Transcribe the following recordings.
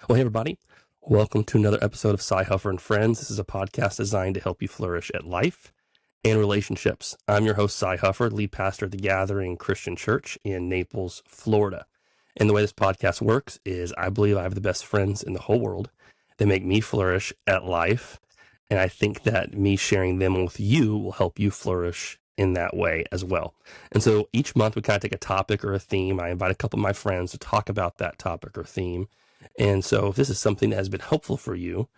Well, hey, everybody. Welcome to another episode of Cy Huffer and Friends. This is a podcast designed to help you flourish at life and relationships. I'm your host, Cy Huffer, lead pastor at the Gathering Christian Church in Naples, Florida. And the way this podcast works is I believe I have the best friends in the whole world. They make me flourish at life. And I think that me sharing them with you will help you flourish in that way as well. And so each month we kind of take a topic or a theme. I invite a couple of my friends to talk about that topic or theme. And so if this is something that has been helpful for you,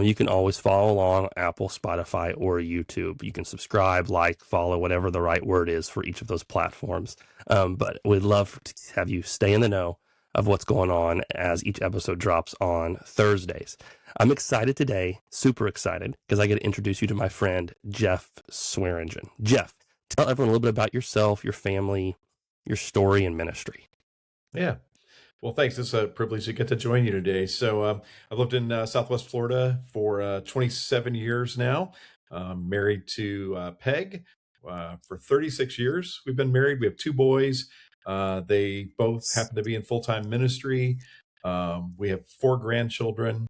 you can always follow along Apple, Spotify, or YouTube. You can subscribe, like, follow, whatever the right word is for each of those platforms. But we'd love to have you stay in the know of what's going on as each episode drops on Thursdays. I'm excited today, super excited, because I get to introduce you to my friend, Jeff Swearingen. Jeff, tell everyone a little bit about yourself, your family, your story, and ministry. Yeah. Well, thanks. It's a privilege to get to join you today. So I've lived in Southwest Florida for 27 years now. Married to Peg for 36 years. We've been married. We have two boys. They both happen to be in full-time ministry. We have 4 grandchildren.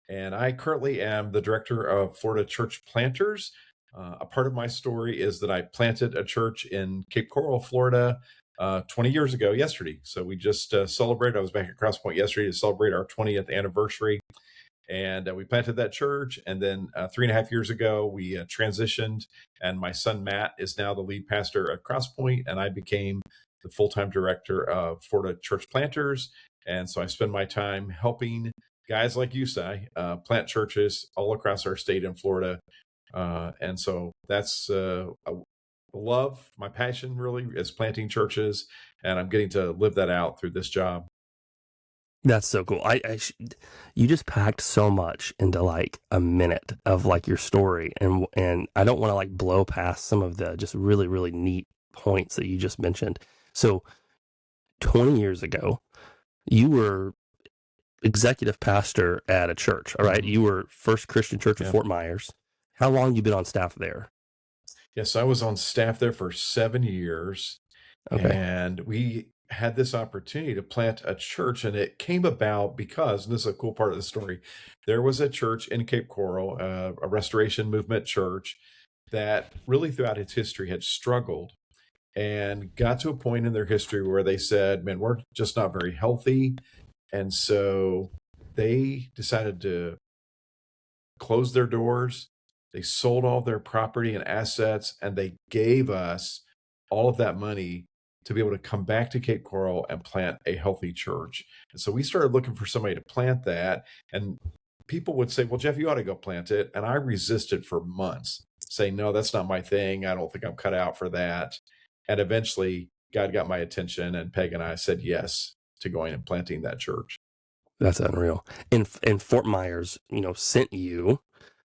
And I currently am the director of Florida Church Planters. A part of my story is that I planted a church in Cape Coral, Florida, 20 years ago yesterday. So we just celebrated. I was back at Cross Point yesterday to celebrate our 20th anniversary. And we planted that church. And then 3.5 years ago, we transitioned. And my son, Matt, is now the lead pastor at Cross Point, and I became the full-time director of Florida Church Planters. And so I spend my time helping guys like you, Cy, plant churches all across our state in Florida. And so that's love, my passion really is planting churches, and I'm getting to live that out through this job. That's so cool. You just packed so much into like a minute of like your story, and I don't want to like blow past some of the just really, really neat points that you just mentioned. So 20 years ago, you were executive pastor at a church, all right? Mm-hmm. You were First Christian Church of Fort Myers. How long you been on staff there? Yes, I was on staff there for 7 years. Okay. And we had this opportunity to plant a church, and it came about because, and this is a cool part of the story, there was a church in Cape Coral, a restoration movement church that really throughout its history had struggled and got to a point in their history where they said, man, we're just not very healthy. And so they decided to close their doors. They sold all their property and assets, and they gave us all of that money to be able to come back to Cape Coral and plant a healthy church. And so we started looking for somebody to plant that. And people would say, well, Jeff, you ought to go plant it. And I resisted for months, saying, no, that's not my thing. I don't think I'm cut out for that. And eventually God got my attention, and Peg and I said yes to going and planting that church. That's unreal. And Fort Myers, sent you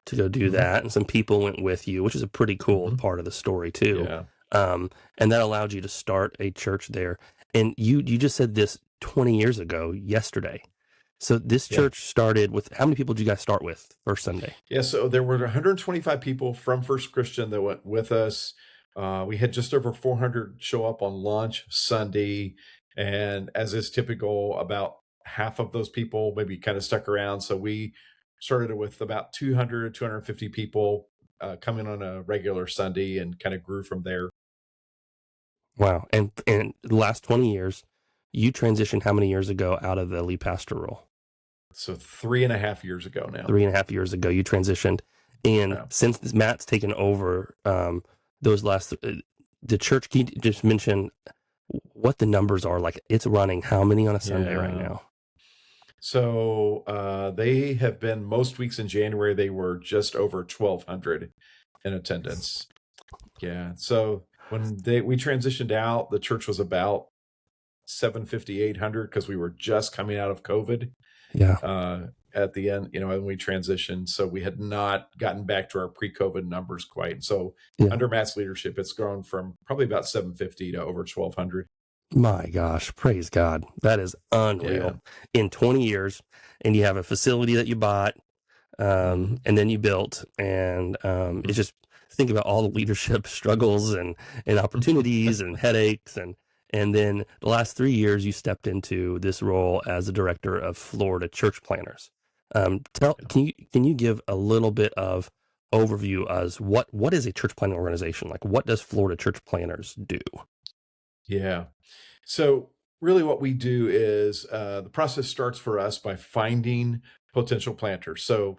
to go do that, and some people went with you, which is a pretty cool part of the story too. Yeah. And that allowed you to start a church there. And you just said this 20 years ago, yesterday. So this church started with, how many people did you guys start with first Sunday? Yeah, so there were 125 people from First Christian that went with us. We had just over 400 show up on launch Sunday. And as is typical, about half of those people maybe kind of stuck around. So we started with about 200, 250 people coming on a regular Sunday and kind of grew from there. Wow. And the last 20 years, you transitioned how many years ago out of the lead pastor role? So 3.5 years ago now. 3.5 years ago, you transitioned. And since Matt's taken over those last, the church, can you just mention what the numbers are? Like, it's running how many on a Sunday right now? So they have been, most weeks in January, they were just over 1,200 in attendance. Yeah. So when we transitioned out, the church was about 750, 800 because we were just coming out of COVID. Yeah. At the end, when we transitioned. So we had not gotten back to our pre-COVID numbers quite. So under Matt's leadership, it's grown from probably about 750 to over 1,200. My gosh, praise God. That is unreal. Yeah. In 20 years, and you have a facility that you bought, and then you built, and it's just, think about all the leadership struggles and opportunities and headaches, and And then the last 3 years, you stepped into this role as the director of Florida Church Planners. Can you give a little bit of overview as what is a church planning organization? Like, what does Florida Church Planners do? Yeah. So really what we do is the process starts for us by finding potential planters. So,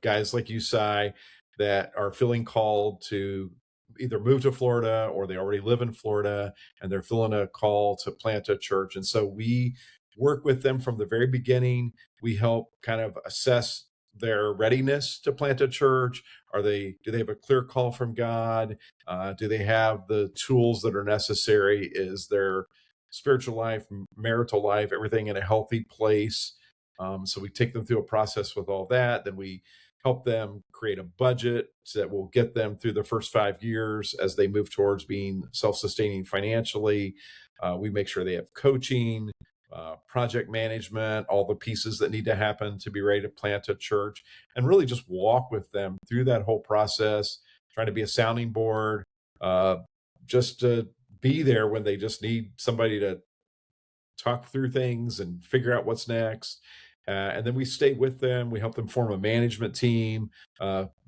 guys like you, Si, that are feeling called to either move to Florida or they already live in Florida and they're feeling a call to plant a church. And so we work with them from the very beginning. We help kind of assess their readiness to plant a church. Do they have a clear call from God? Do they have the tools that are necessary? Is their spiritual life, marital life, everything in a healthy place? So we take them through a process with all that. Then we help them create a budget that will get them through the first 5 years as they move towards being self-sustaining financially. We make sure they have coaching, project management, all the pieces that need to happen to be ready to plant a church, and really just walk with them through that whole process, trying to be a sounding board, just to be there when they just need somebody to talk through things and figure out what's next. And then we stay with them. We help them form a management team,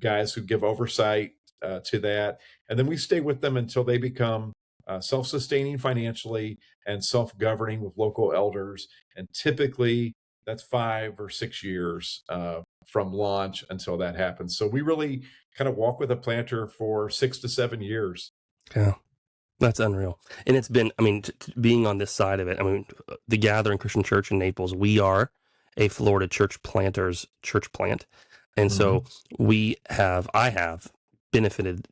guys who give oversight to that. And then we stay with them until they become self-sustaining financially and self-governing with local elders. And typically that's 5 or 6 years from launch until that happens. So we really kind of walk with a planter for 6 to 7 years. Yeah. That's unreal. And it's been, I mean, being on this side of it, I mean, the Gathering Christian Church in Naples, we are a Florida church planters church plant. And so I have benefited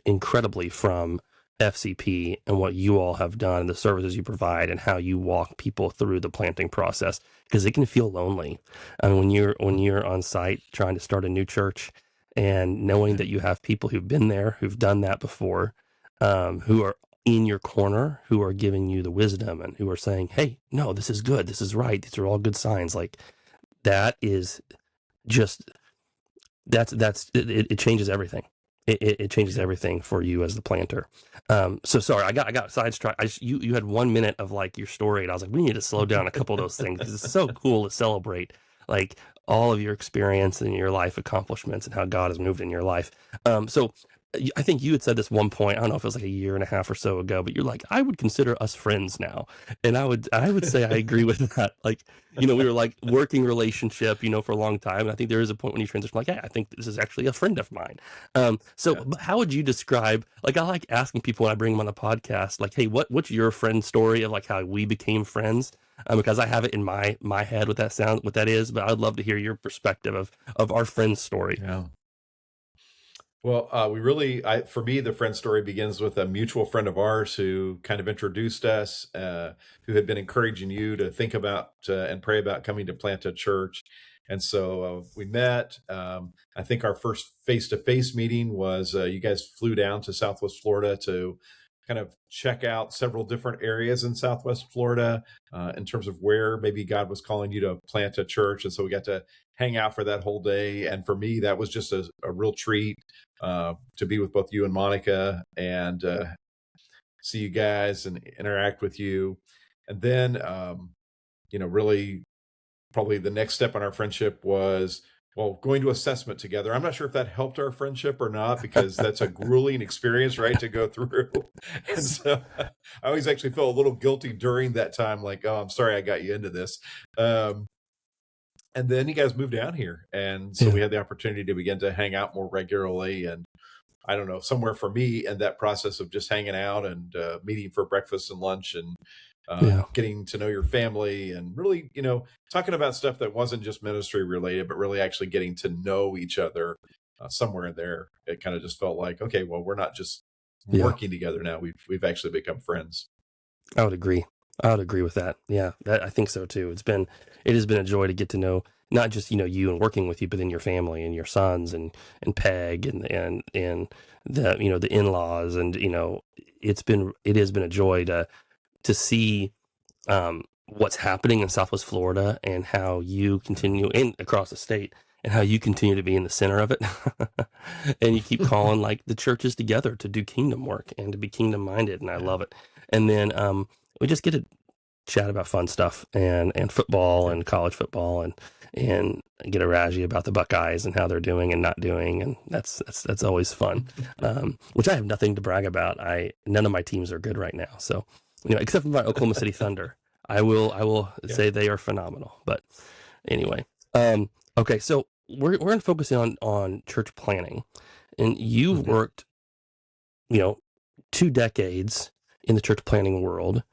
incredibly from FCP and what you all have done and the services you provide and how you walk people through the planting process, because it can feel lonely. I mean, when you're on site trying to start a new church and knowing that you have people who've been there, who've done that before, who are in your corner, who are giving you the wisdom and who are saying, hey, no, this is good. This is right. These are all good signs. Like, that is just, it changes everything. It changes everything for you as the planter. So sorry, I got sidetracked. You had 1 minute of like your story, and I was like, we need to slow down a couple of those things, because it's so cool to celebrate like all of your experience and your life accomplishments and how God has moved in your life. So I think you had said this one point, I don't know if it was like a year and a half or so ago, but you're like, I would consider us friends now. And I would say I agree with that. Like, we were like working relationship, for a long time. And I think there is a point when you transition, like, hey, I think this is actually a friend of mine. But how would you describe, like, I like asking people when I bring them on the podcast, like, hey, what's your friend story of like how we became friends? Because I have it in my head what that is, but I'd love to hear your perspective of our friend's story. Yeah. Well, for me, the friend story begins with a mutual friend of ours who kind of introduced us, who had been encouraging you to think about and pray about coming to plant a church. And so we met. I think our first face-to-face meeting was you guys flew down to Southwest Florida to kind of check out several different areas in Southwest Florida in terms of where maybe God was calling you to plant a church. And so we got to hang out for that whole day. And for me, that was just a real treat to be with both you and Monica and see you guys and interact with you. And then, really probably the next step in our friendship was, going to assessment together. I'm not sure if that helped our friendship or not, because that's a grueling experience, right, to go through. And so I always actually felt a little guilty during that time, like, oh, I'm sorry I got you into this. And then you guys moved down here. And so we had the opportunity to begin to hang out more regularly. And I don't know, somewhere for me and that process of just hanging out and meeting for breakfast and lunch and getting to know your family and really, talking about stuff that wasn't just ministry related, but really actually getting to know each other somewhere in there. It kind of just felt like, okay, well, we're not just working together now. We've actually become friends. I would agree with that. Yeah, I think so too. It has been a joy to get to know not just, you and working with you, but then your family and your sons and Peg and the, the in-laws. And, it has been a joy to see what's happening in Southwest Florida and how you continue across the state and how you continue to be in the center of it. And you keep calling like the churches together to do kingdom work and to be kingdom minded. And I love it. And then, we just get to chat about fun stuff and football Yeah. and college football and get a razzia about the Buckeyes and how they're doing and not doing, and that's always fun. Which I have nothing to brag about. None of my teams are good right now, so except for my Oklahoma City Thunder, I will Yeah. say they are phenomenal. But anyway, okay, so we're going to focus on church planning, and you've Mhm. worked 2 decades in the church planning world,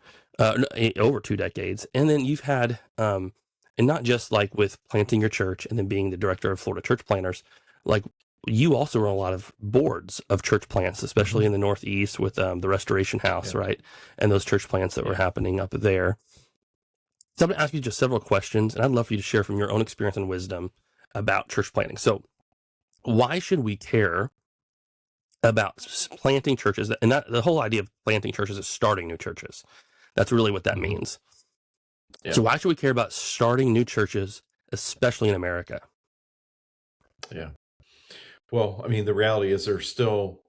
over 2 decades, and then you've had and not just like with planting your church and then being the director of Florida Church Planners, like you also run a lot of boards of church plants, especially in Mhm. the Northeast with the Restoration House, Yeah. right, and those church plants that were Yeah. happening up there. So I'm going to ask you just several questions, and I'd love for you to share from your own experience and wisdom about church planting. So, why should we care about planting churches? And that the whole idea of planting churches is starting new churches. That's really what that Mhm. means. Yeah. So why should we care about starting new churches, especially in America? Yeah. Well, I mean, the reality is there's still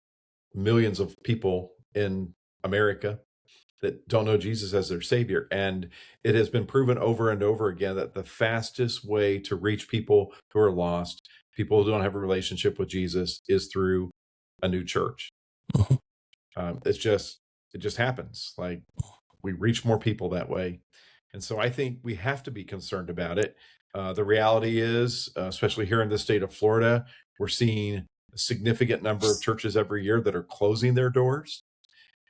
millions of people in America that don't know Jesus as their savior. And it has been proven over and over again that the fastest way to reach people who are lost, people who don't have a relationship with Jesus, is through a new church. Mhm. It just happens. Like, we reach more people that way. And so I think we have to be concerned about it. The reality is, especially here in the state of Florida, we're seeing a significant number of churches every year that are closing their doors.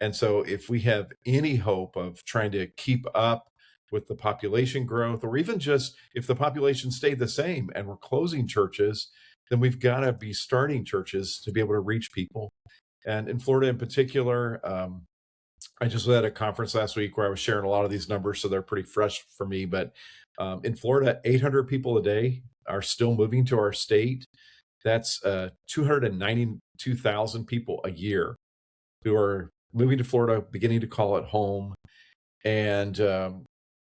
And so if we have any hope of trying to keep up with the population growth, or even just if the population stayed the same and we're closing churches, then we've got to be starting churches to be able to reach people. And in Florida in particular, I just was at a conference last week where I was sharing a lot of these numbers, so they're pretty fresh for me. But in Florida, 800 people a day are still moving to our state. That's 292,000 people a year who are moving to Florida, beginning to call it home. And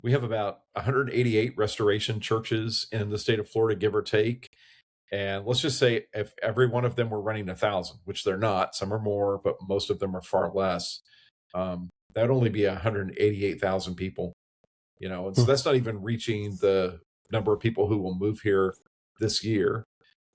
we have about 188 restoration churches in the state of Florida, give or take. And let's just say if every one of them were running 1,000, which they're not, some are more, but most of them are far less. That'd only be 188,000 people, and so that's not even reaching the number of people who will move here this year.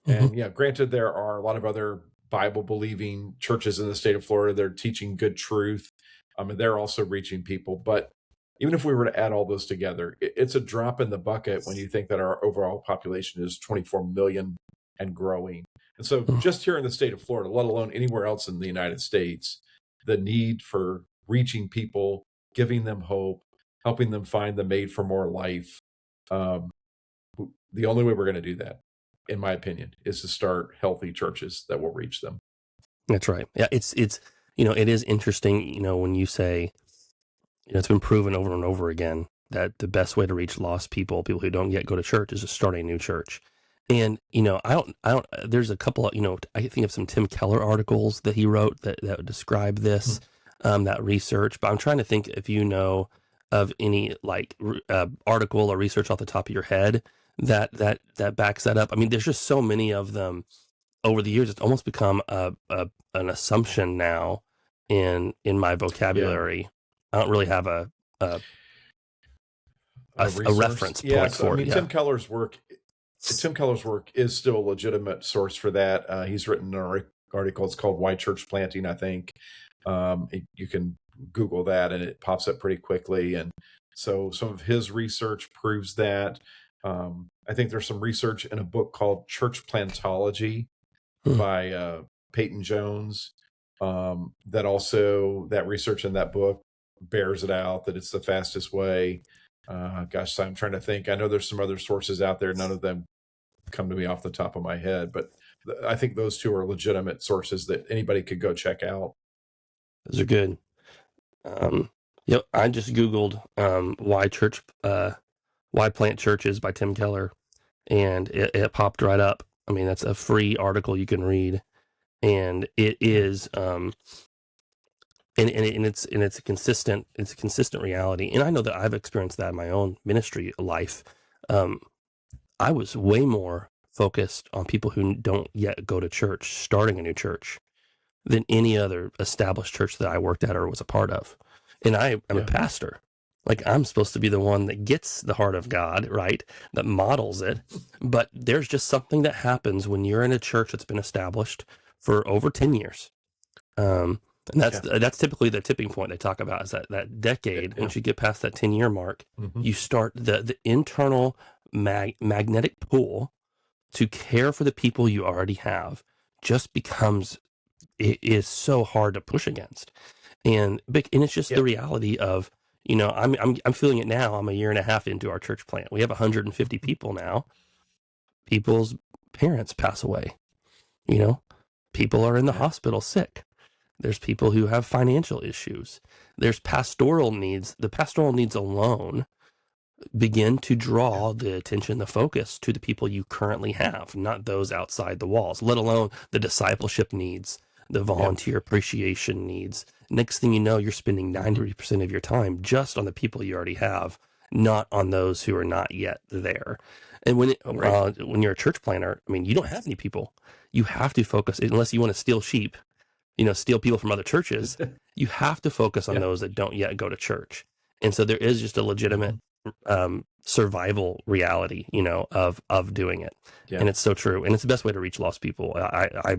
Mhm. And yeah, granted, there are a lot of other Bible believing churches in the state of Florida. They're teaching good truth. And they're also reaching people. But even if we were to add all those together, it's a drop in the bucket when you think that our overall population is 24 million and growing. And so Mhm. just here in the state of Florida, let alone anywhere else in the United States, the need for reaching people, giving them hope, helping them find the made for more life. Um, the only way we're going to do that, in my opinion, is to start healthy churches that will reach them. That's right. Yeah, it's it is interesting, when you say, it's been proven over and over again that the best way to reach lost people, people who don't yet go to church, is to start a new church. And I don't. There's a couple of I think of some Tim Keller articles that he wrote that describe this, Mhm. that research. But I'm trying to think if you know of any like article or research off the top of your head that backs that up. I mean, there's just so many of them over the years. It's almost become an assumption now in my Yeah. vocabulary. I don't really have a A a resource. reference Yeah. point So, I for it. mean, Yeah. Tim Keller's work is still a legitimate source for that. He's written an article. It's called "Why Church Planting," I think. You can Google that, and it pops up pretty quickly. And so, some of his research proves that. I think there's some research in a book called "Church Plantology" Hmm. by Peyton Jones. That research in that book bears it out that it's the fastest way. Gosh, I'm trying to think. I know there's some other sources out there. None of them come to me off the top of my head, but I think those two are legitimate sources that anybody could go check out. Those are good. Yep. I just Googled why plant churches by Tim Keller, and it popped right up. I mean, that's a free article you can read, and it Yeah, is and it's a consistent reality. And I know that I've experienced that in my own ministry life. Um, I was way more focused on people who don't yet go to church, starting a new church, than any other established church that I worked at or was a part of. And I am a yeah, pastor. Like, I'm supposed to be the one that gets the heart of God, right? That models it. But there's just something that happens when you're in a church that's been established for over 10 years. And that's typically the tipping point they talk about, is that decade. Yeah. Once you get past that 10-year mark, Mm-hmm. you start the internal magnetic pull to care for the people you already have just becomes, it is so hard to push against. And it's just the Yep. reality of, I'm feeling it now. I'm a year and a half into our church plant. We have 150 people now. People's parents pass away. People are in the Yeah. hospital sick. There's people who have financial issues. There's pastoral needs. The pastoral needs alone begin to Yeah. draw the attention, the focus to the people you currently have, not those outside the walls, let alone the discipleship needs, the Yep. volunteer appreciation needs. Next thing you know, you're spending Mm-hmm. 90% of your time just on the people you already have, not on those who are not yet there. And Right. when you're a church planner, I mean, you don't have any people. You have to focus, unless you want to steal sheep, steal people from other churches. You have to focus on Yeah. those that don't yet go to church. And so there is just a Mm-hmm. legitimate survival reality, of doing it. Yeah. And it's so true. And it's the best way to reach lost people. I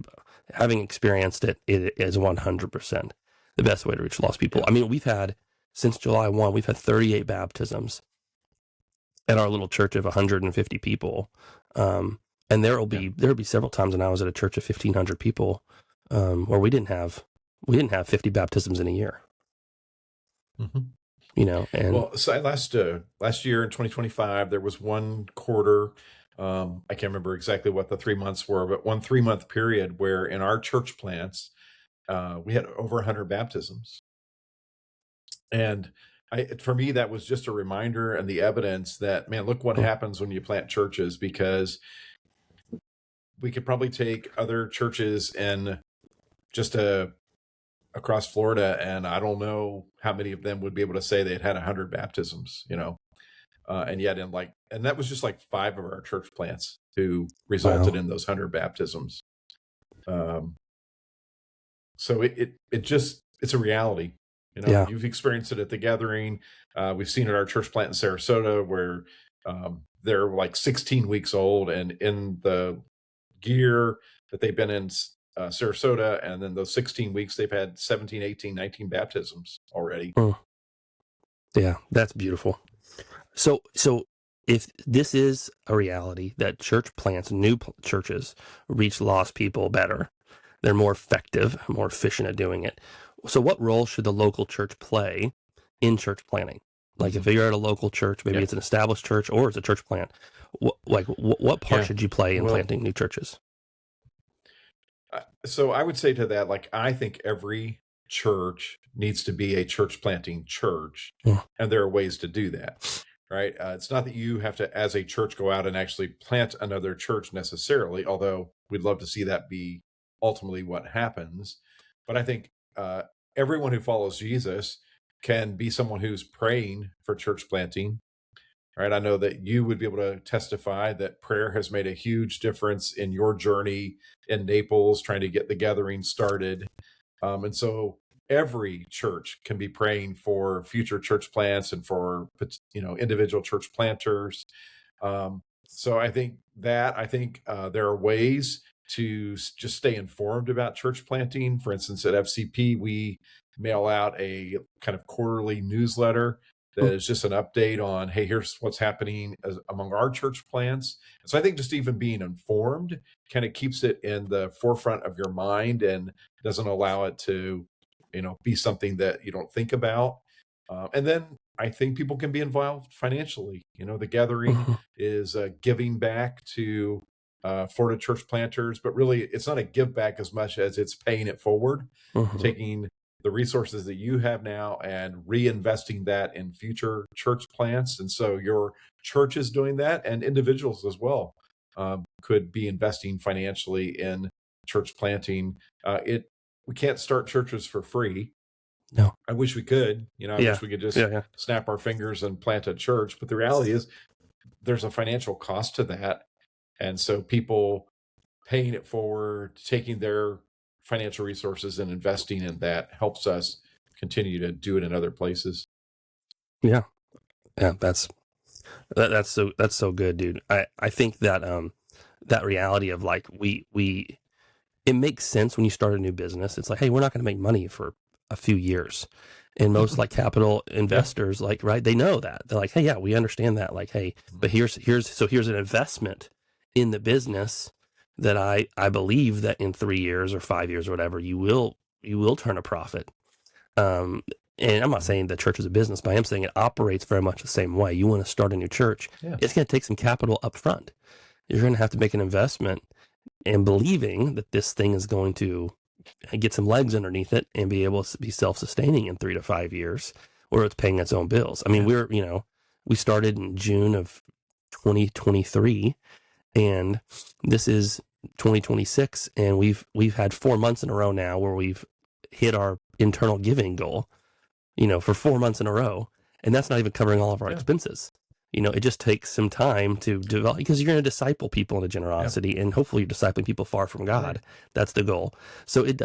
having experienced it, it is 100% the best way to reach lost people. Yeah. I mean, since July 1, we've had 38 baptisms at our little church of 150 people. And there'll be several times when I was at a church of 1,500 people, where we didn't have 50 baptisms in a year. Mm-hmm. And Well, so last year in 2025, there was one quarter. I can't remember exactly what the 3 months were, but one 3-month period where in our church plants, we had over 100 baptisms. And for me, that was just a reminder and the evidence that, man, look what happens when you plant churches, because we could probably take other churches in just across Florida, and I don't know how many of them would be able to say they'd had 100 baptisms, and yet and that was just like 5 of our church plants who resulted wow, in those 100 baptisms. So it's a reality. yeah, You've experienced it at the gathering. We've seen it at our church plant in Sarasota, where they're like 16 weeks old, and in the year that they've been in Sarasota, and then those 16 weeks, they've had 17, 18, 19 baptisms already. yeah, that's beautiful. So if this is a reality that church plants, new churches reach lost people better, they're more effective, more efficient at doing it. So what role should the local church play in church planting? Like, if you're at a local church, maybe Yeah. it's an established church or it's a church plant, what part Yeah. should you play in Well, planting new churches? so I would say to that, like, I think every church needs to be a church planting church, Yeah. and there are ways to do that, right? It's not that you have to, as a church, go out and actually plant another church necessarily, although we'd love to see that be ultimately what happens. But I think everyone who follows Jesus can be someone who's praying for church planting. Right. I know that you would be able to testify that prayer has made a huge difference in your journey in Naples, trying to get the gathering started. And so every church can be praying for future church plants and for, individual church planters. So I think there are ways to just stay informed about church planting. For instance, at FCP, we mail out a kind of quarterly newsletter that is just an update on, hey, here's what's happening among our church plants. And so I think just even being informed kind of keeps it in the forefront of your mind and doesn't allow it to, be something that you don't think about. And then I think people can be involved financially. The gathering is giving back to Florida church planters, but really it's not a give back as much as it's paying it forward, taking the resources that you have now and reinvesting that in future church plants. And so your church is doing that, and individuals as well could be investing financially in church planting. We can't start churches for free. No. I wish we could. I Yeah. wish we could just Yeah. snap our fingers and plant a church. But the reality is, there's a financial cost to that. And so people paying it forward, taking their financial resources and investing in that helps us continue to do it in other places. Yeah. Yeah, that's so good, dude. I think that that reality of like we it makes sense when you start a new business. It's like, hey, we're not going to make money for a few years. And most like capital Yeah. investors, like, right, they know that. They're like, hey, yeah, we understand that. Like, hey, but here's an investment in the business that I believe that in 3 years or 5 years or whatever, you will turn a profit. Um, and I'm not saying the church is a business, but I am saying it operates very much the same way. You want to start a new church, Yeah. it's going to take some capital up front. You're going to have to make an investment and believing that this thing is going to get some legs underneath it and be able to be self-sustaining in 3 to 5 years, or it's paying its own bills. I mean, Yeah. we started in June of 2023, and this is 2026, and we've had 4 months in a row now where we've hit our internal giving goal, for 4 months in a row, and that's not even covering all of our Yeah. expenses. It just takes some time to develop, because you're going to disciple people into generosity, and hopefully you're discipling people far from God. Right. That's the goal. So it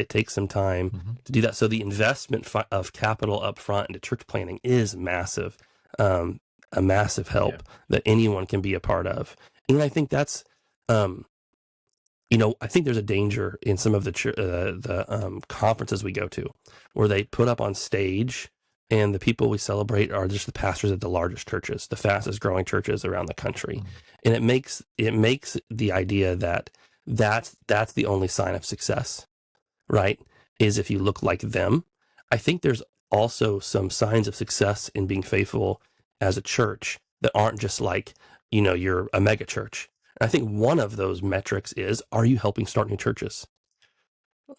takes some time to do that. So the investment of capital up front into church planning is massive, a massive Yeah. help that anyone can be a part of. And I think that's, um, I think there's a danger in some of the conferences we go to, where they put up on stage, and the people we celebrate are just the pastors at the largest churches, the fastest growing churches around the country, and it makes the idea that that's the only sign of success, right? Is if you look like them. I think there's also some signs of success in being faithful as a church that aren't just like, you're a mega church. And I think one of those metrics is, are you helping start new churches?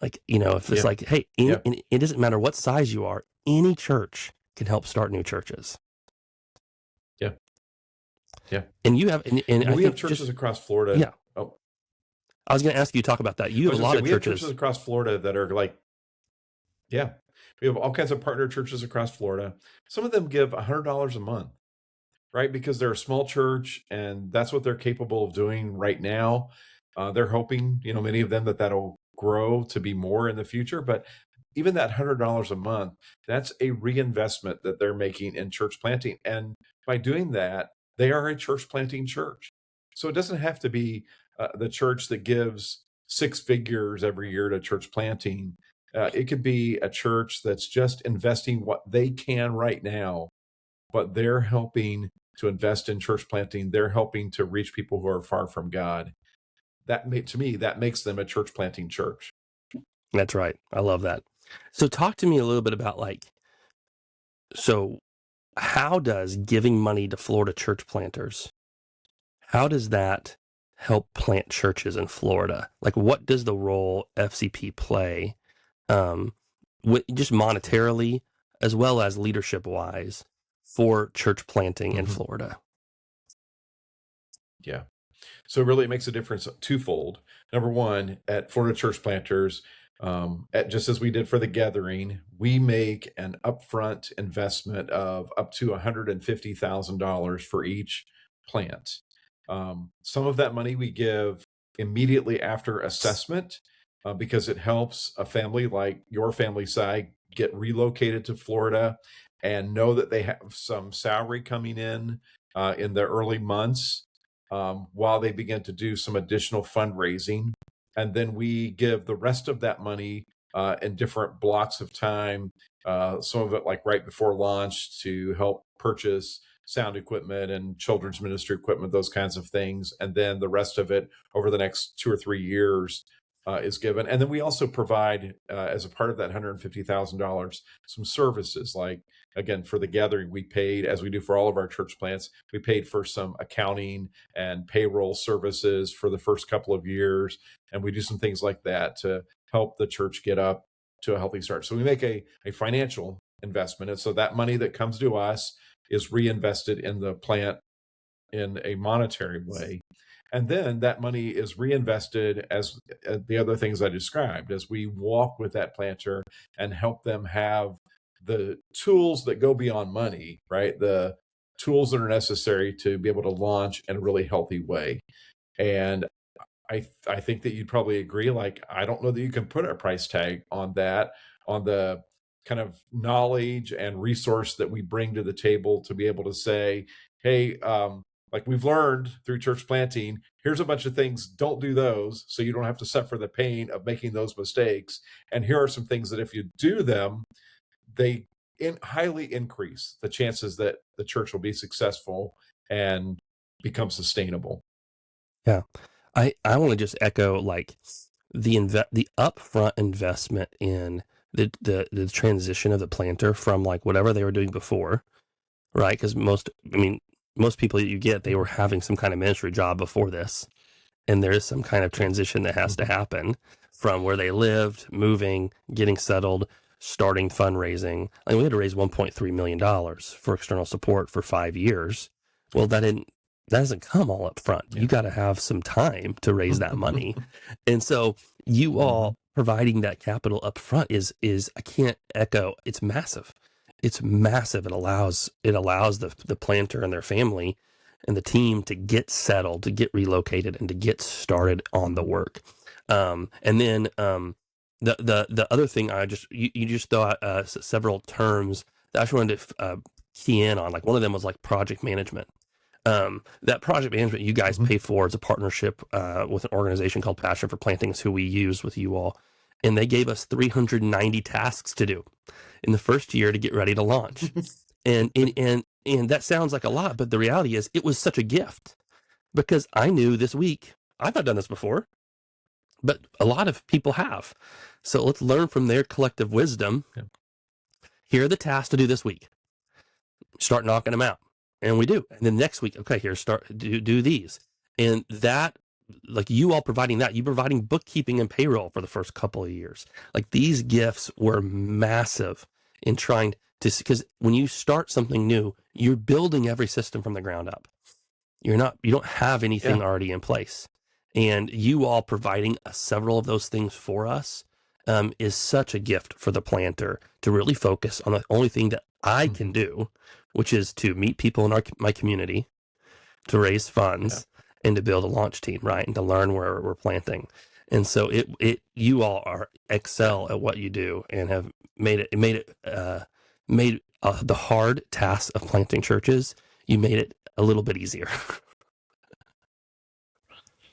Like, if it's Yeah. like, hey, Yeah. it doesn't matter what size you are, any church can help start new churches. Yeah. Yeah. And you have, and Well, I we have think churches just, across Florida. yeah, Oh, I was going to ask you to talk about that. You I have was a going to lot say of we have churches churches. across Florida that are like, yeah, we have all kinds of partner churches across Florida. Some of them give $100 a month, right? Because they're a small church and that's what they're capable of doing right now. They're hoping, many of them that'll grow to be more in the future. But even that $100 a month, that's a reinvestment that they're making in church planting. And by doing that, they are a church planting church. So it doesn't have to be the church that gives 6 figures every year to church planting. It could be a church that's just investing what they can right now, but they're helping to invest in church planting. They're helping to reach people who are far from God. To me, that makes them a church planting church. That's right. I love that. So talk to me a little bit about so how does giving money to Florida church planters, how does that help plant churches in Florida? Like, what does the role FCP play, um, just monetarily as well as leadership wise for church planting in Mhm. Florida? Yeah. So really, it makes a difference twofold. Number one, at Florida Church Planters, just as we did for the gathering, we make an upfront investment of up to $150,000 for each plant. Some of that money we give immediately after assessment because it helps a family like your family, Si, get relocated to Florida and know that they have some salary coming in the early months while they begin to do some additional fundraising. And then we give the rest of that money in different blocks of time, some of it like right before launch to help purchase sound equipment and children's ministry equipment, those kinds of things. And then the rest of it over the next 2 or 3 years is given. And then we also provide, as a part of that $150,000, some services like, again, for the gathering, we paid, as we do for all of our church plants, we paid for some accounting and payroll services for the first couple of years. And we do some things like that to help the church get up to a healthy start. So we make a financial investment. And so that money that comes to us is reinvested in the plant in a monetary way. And then that money is reinvested as the other things I described, as we walk with that planter and help them have the tools that go beyond money, right? The tools that are necessary to be able to launch in a really healthy way. And I think that you'd probably agree. Like, I don't know that you can put a price tag on that, on the kind of knowledge and resource that we bring to the table to be able to say, hey, like we've learned through church planting, here's a bunch of things, don't do those so you don't have to suffer the pain of making those mistakes. And here are some things that if you do them, they highly increase the chances that the church will be successful and become sustainable. Yeah. I want to just echo like the upfront investment in the transition of the planter from like whatever they were doing before, right? Because most people that you get, they were having some kind of ministry job before this, and there is some kind of transition that has to happen from where they lived, moving, getting settled, starting fundraising. I mean, we had to raise $1.3 million for external support for 5 years. Well, that doesn't come all up front. You got to have some time to raise that money. And so you all providing that capital up front is I can't echo, it's massive. It's massive. It allows the planter and their family and the team to get settled, to get relocated, and to get started on the work. And then the other thing, you just throw out several terms that I just wanted to key in on. Like one of them was like project management. That project management you guys pay for is a partnership with an organization called Passion for Planting, is who we use with you all. And they gave us 390 tasks to do in the first year to get ready to launch. And that sounds like a lot, but the reality is it was such a gift, because I knew this week, I've not done this before, but a lot of people have. So let's learn from their collective wisdom. Yeah. Here are the tasks to do this week. Start knocking them out. And we do. And then next week, okay, here, do these. And that, like you all providing that, you providing bookkeeping and payroll for the first couple of years. Like these gifts were massive in trying to, because when you start something new, you're building every system from the ground up. You don't have anything already in place. And you all providing several of those things for us is such a gift for the planter to really focus on the only thing that I can do, which is to meet people in my community, to raise funds, and to build a launch team, right? And to learn where we're planting. And so you all excel at what you do and have made the hard task of planting churches, you made it a little bit easier.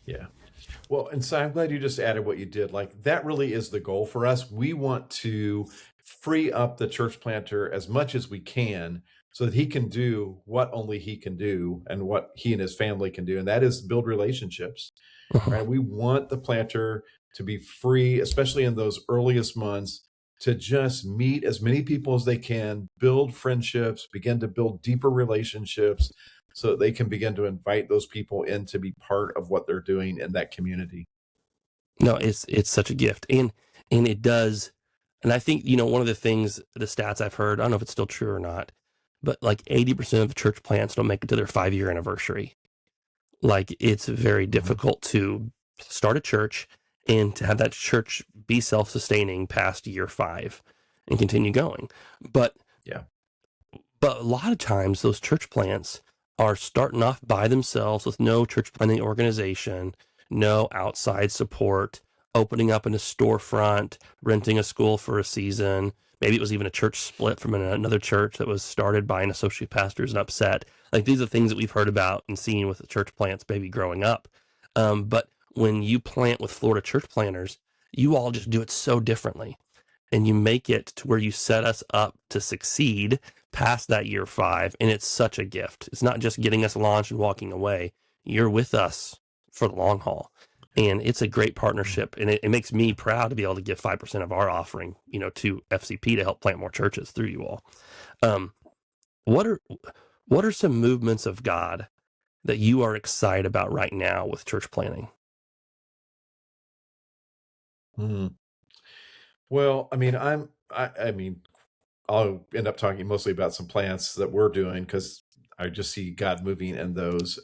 Yeah. Well, and so I'm glad you just added what you did. Like that really is the goal for us. We want to free up the church planter as much as we can so that he can do what only he can do and what he and his family can do. And that is build relationships, right? We want the planter to be free, especially in those earliest months, to just meet as many people as they can, build friendships, begin to build deeper relationships so that they can begin to invite those people in to be part of what they're doing in that community. No, it's such a gift. And it does. And I think, one of the things, the stats I've heard, I don't know if it's still true or not, but like 80% of church plants don't make it to their 5-year anniversary. Like it's very difficult to start a church and to have that church be self-sustaining past year 5 and continue going. But a lot of times those church plants are starting off by themselves with no church planting organization, no outside support, opening up in a storefront, renting a school for a season. Maybe it was even a church split from another church that was started by an associate pastor who's upset. Like these are things that we've heard about and seen with the church plants maybe growing up. But when you plant with Florida church planters, you all just do it so differently. And you make it to where you set us up to succeed past that year 5. And it's such a gift. It's not just getting us launched and walking away. You're with us for the long haul. And it's a great partnership. And it makes me proud to be able to give 5% of our offering, to FCP to help plant more churches through you all. What are some movements of God that you are excited about right now with church planting? Well, I mean, I'll end up talking mostly about some plants that we're doing because I just see God moving in those.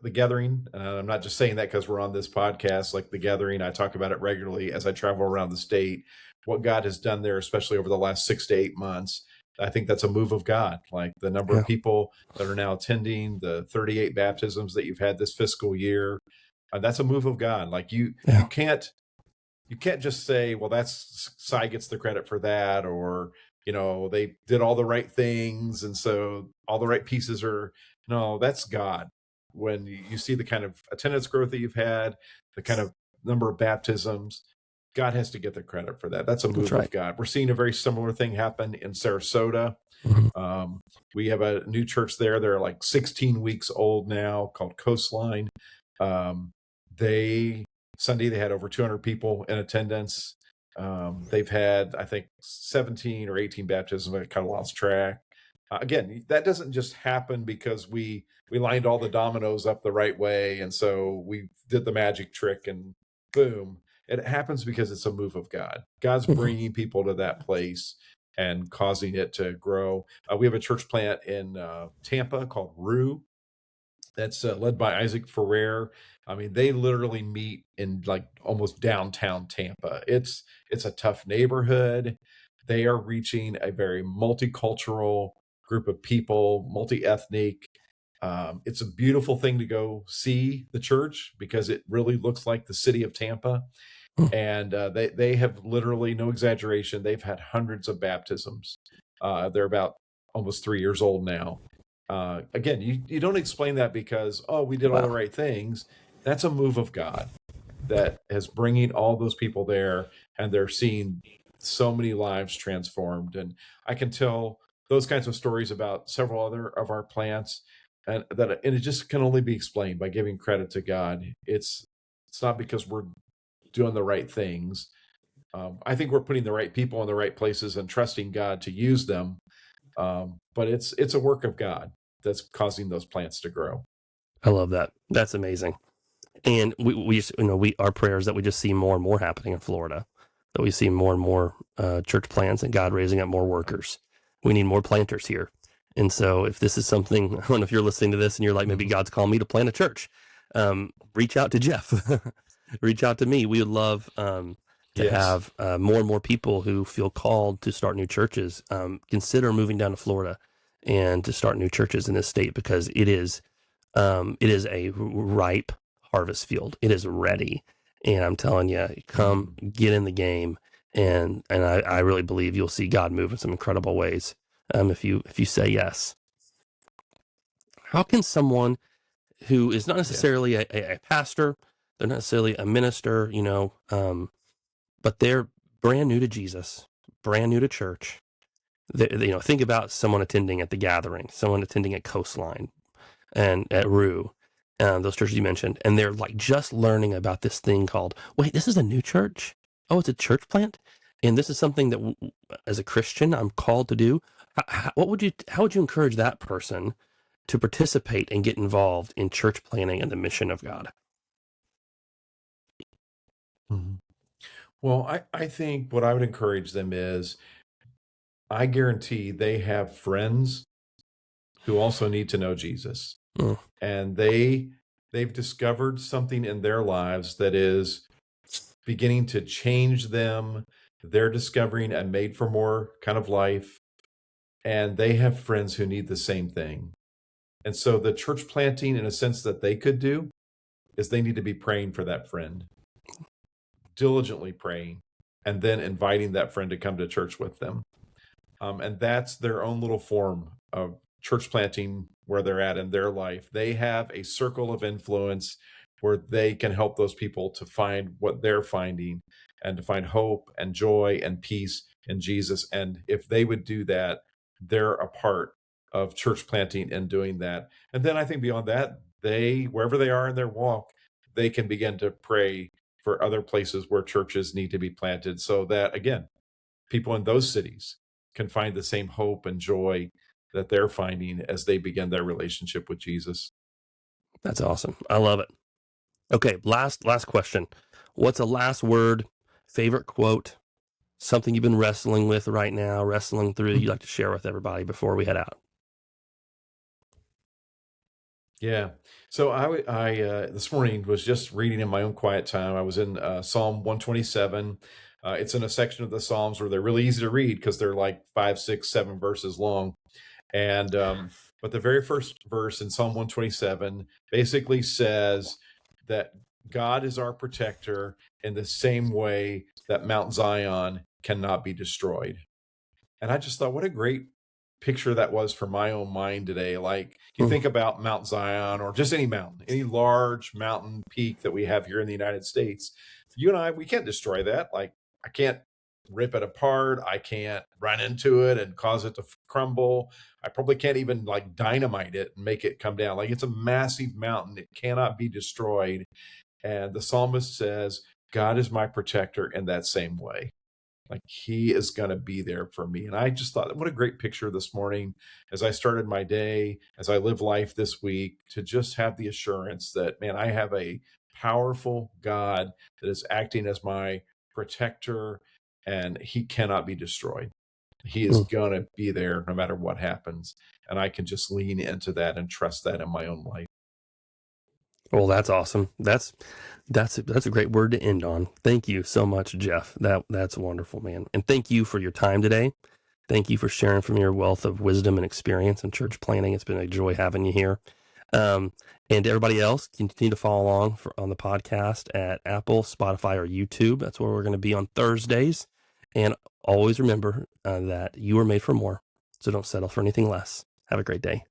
The Gathering, I'm not just saying that because we're on this podcast, like the Gathering, I talk about it regularly as I travel around the state, what God has done there, especially over the last 6 to 8 months. I think that's a move of God. Like the number of people that are now attending, the 38 baptisms that you've had this fiscal year, that's a move of God. Like you can't you can't just say, well, that's Cy gets the credit for that, or they did all the right things, and so all the right pieces are. No, that's God. When you see the kind of attendance growth that you've had, the kind of number of baptisms, God has to get the credit for that. That's a That's move right. of God. We're seeing a very similar thing happen in Sarasota. Mm-hmm. We have a new church there. They're like 16 weeks old now, called Coastline. They Sunday they had over 200 people in attendance. They've had, I think, 17 or 18 baptisms. I kind of lost track. Again, that doesn't just happen because we lined all the dominoes up the right way, and so we did the magic trick, and boom. It happens because it's a move of God. God's Mm-hmm. bringing people to that place and causing it to grow. We have a church plant in Tampa called Rue. That's led by Isaac Ferrer. I mean, they literally meet in like almost downtown Tampa. It's a tough neighborhood. They are reaching a very multicultural group of people, multi-ethnic. It's a beautiful thing to go see the church because it really looks like the city of Tampa. And they have literally, no exaggeration, they've had hundreds of baptisms. They're about almost 3 years old now. Again, you don't explain that because, we did all the Wow. right things. That's a move of God that is bringing all those people there, and they're seeing so many lives transformed. And I can tell those kinds of stories about several other of our plants, and it just can only be explained by giving credit to God. It's not because we're doing the right things. I think we're putting the right people in the right places and trusting God to use them. But it's a work of God that's causing those plants to grow. I love that. That's amazing. And we just, our prayers that we just see more and more happening in Florida, that we see more and more church plants and God raising up more workers. We need more planters here. And so if this is something, I don't know if you're listening to this and you're like, maybe God's calling me to plant a church, reach out to Jeff, reach out to me. We would love to have more and more people who feel called to start new churches, consider moving down to Florida and to start new churches in this state, because it is a ripe harvest field. It is ready. And I'm telling you, come get in the game. And I really believe you'll see God move in some incredible ways if you say yes. How can someone who is not necessarily a pastor, they're not necessarily a minister, but they're brand new to Jesus, brand new to church. Think about someone attending at the gathering, someone attending at Coastline and at Rue, those churches you mentioned, and they're like just learning about this thing called, wait, this is a new church? Oh, it's a church plant? And this is something that as a Christian, I'm called to do. How would you encourage that person to participate and get involved in church planning and the mission of God? Mm-hmm. Well, I think what I would encourage them is, I guarantee they have friends who also need to know Jesus. Mm. And they've discovered something in their lives that is beginning to change them. They're discovering a made for more kind of life, and they have friends who need the same thing. And so the church planting, in a sense, that they could do is they need to be praying for that friend, diligently praying, and then inviting that friend to come to church with them. And that's their own little form of church planting where they're at in their life. They have a circle of influence where they can help those people to find what they're finding, and to find hope and joy and peace in Jesus. And if they would do that, they're a part of church planting and doing that. And then I think beyond that, wherever they are in their walk, they can begin to pray for other places where churches need to be planted, so that, again, people in those cities can find the same hope and joy that they're finding as they begin their relationship with Jesus. That's awesome. I love it. Okay, last question. What's a last word, favorite quote, something you've been wrestling with right now, wrestling through, you'd like to share with everybody before we head out? Yeah. So I this morning was just reading in my own quiet time. I was in Psalm 127. It's in a section of the Psalms where they're really easy to read because they're like 5, 6, 7 verses long. And but the very first verse in Psalm 127 basically says that God is our protector in the same way that Mount Zion cannot be destroyed. And I just thought, what a great picture that was for my own mind today. Like, you think about Mount Zion or just any mountain, any large mountain peak that we have here in the United States. You and I, we can't destroy that. Like, I can't rip it apart. I can't run into it and cause it to crumble. I probably can't even like dynamite it and make it come down. Like, it's a massive mountain. It cannot be destroyed. And the psalmist says, God is my protector in that same way. Like, he is going to be there for me. And I just thought, what a great picture this morning as I started my day, as I live life this week, to just have the assurance that, man, I have a powerful God that is acting as my protector, and he cannot be destroyed. He is going to be there no matter what happens. And I can just lean into that and trust that in my own life. Well, that's awesome. That's a great word to end on. Thank you so much, Jeff. That's wonderful, man. And thank you for your time today. Thank you for sharing from your wealth of wisdom and experience in church planning. It's been a joy having you here. And everybody else, continue to follow along on the podcast at Apple, Spotify, or YouTube. That's where we're going to be on Thursdays. And always remember that you are made for more, so don't settle for anything less. Have a great day.